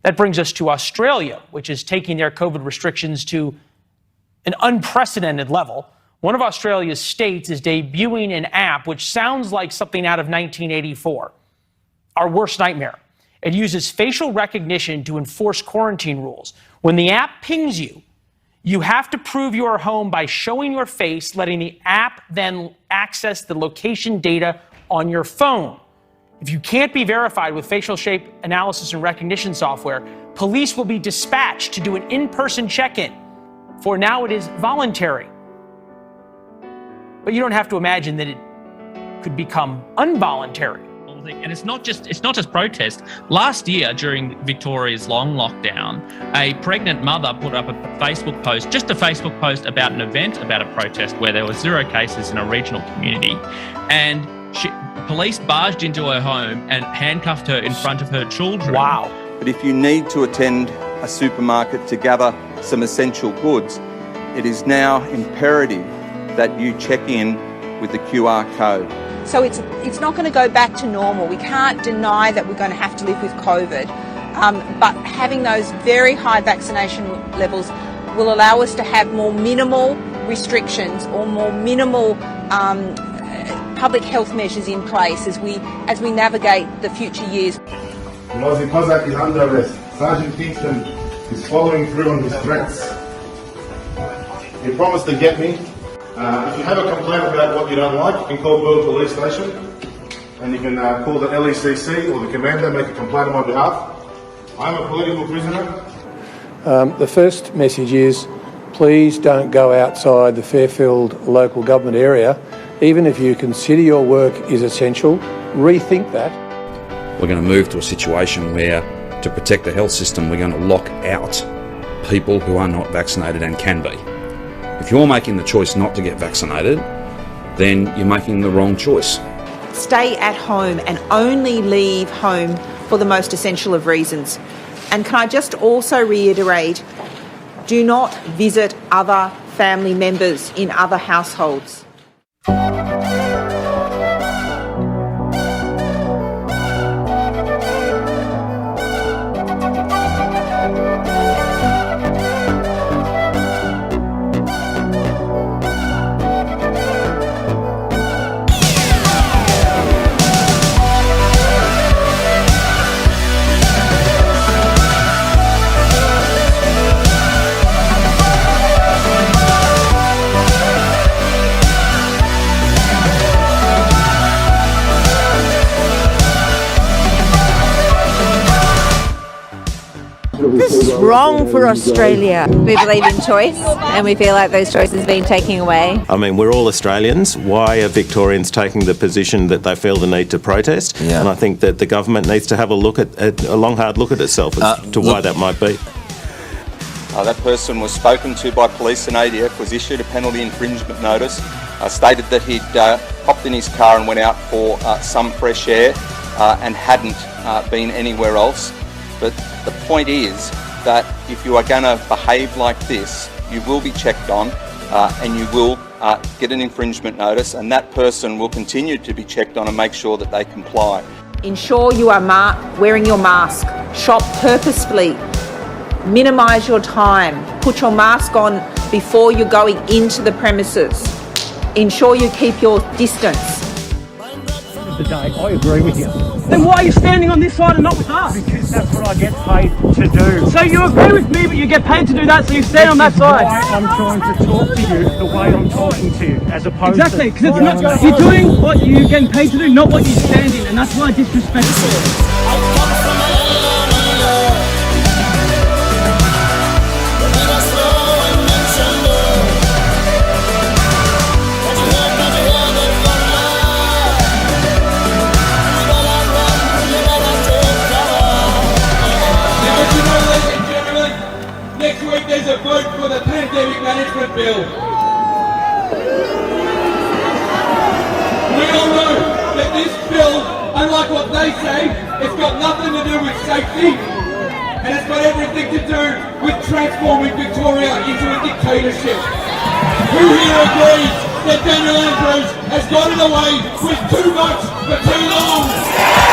That brings us to Australia, which is taking their COVID restrictions to an unprecedented level. One of Australia's states is debuting an app which sounds like something out of 1984, our worst nightmare. It uses facial recognition to enforce quarantine rules. When the app pings you, you have to prove you are home by showing your face, letting the app then access the location data on your phone. If you can't be verified with facial shape analysis and recognition software, police will be dispatched to do an in-person check-in. For now, it is voluntary. But you don't have to imagine that it could become involuntary. And it's not just protest. Last year, during Victoria's long lockdown, a pregnant mother put up a Facebook post about an event, about a protest where there were 0 cases in a regional community, and police barged into her home and handcuffed her in front of her children. Wow. But if you need to attend a supermarket to gather some essential goods, it is now imperative that you check in with the QR code. So it's not going to go back to normal. We can't deny that we're going to have to live with COVID, but having those very high vaccination levels will allow us to have more minimal restrictions or more minimal public health measures in place as we navigate the future years. Rosie Kozak is under arrest. Sergeant Kingston is following through on his threats. He promised to get me. If you have a complaint about what you don't like, you can call Burwood Police Station, and you can call the LECC or the commander, make a complaint on my behalf. I'm a political prisoner. The first message is, please don't go outside the Fairfield local government area. Even if you consider your work is essential, rethink that. We're going to move to a situation where, to protect the health system, we're going to lock out people who are not vaccinated and can be. If you're making the choice not to get vaccinated, then you're making the wrong choice. Stay at home and only leave home for the most essential of reasons. And can I just also reiterate, do not visit other family members in other households. This is wrong for Australia. We believe in choice and we feel like those choices have been taken away. I mean, we're all Australians. Why are Victorians taking the position that they feel the need to protest? Yeah. And I think that the government needs to have a long, hard look at itself as to why that might be. That person was spoken to by police and ADF, was issued a penalty infringement notice, stated that he'd hopped in his car and went out for some fresh air and hadn't been anywhere else. But the point is that if you are going to behave like this, you will be checked on and you will get an infringement notice, and that person will continue to be checked on and make sure that they comply. Ensure you are wearing your mask. Shop purposefully. Minimise your time. Put your mask on before you're going into the premises. Ensure you keep your distance. I agree with you. Then why are you standing on this side and not with us? Because that's what I get paid to do. So you agree with me, but you get paid to do that, so you stand on that side. I'm trying to talk to you the way I'm talking to you, as opposed exactly, because you're doing what you're getting paid to do, not what you're standing, and that's why disrespectful. Next week there's a vote for the Pandemic Management Bill. We all know that this bill, unlike what they say, it's got nothing to do with safety, and it's got everything to do with transforming Victoria into a dictatorship. Who here agrees that Daniel Andrews has got it away with too much for too long?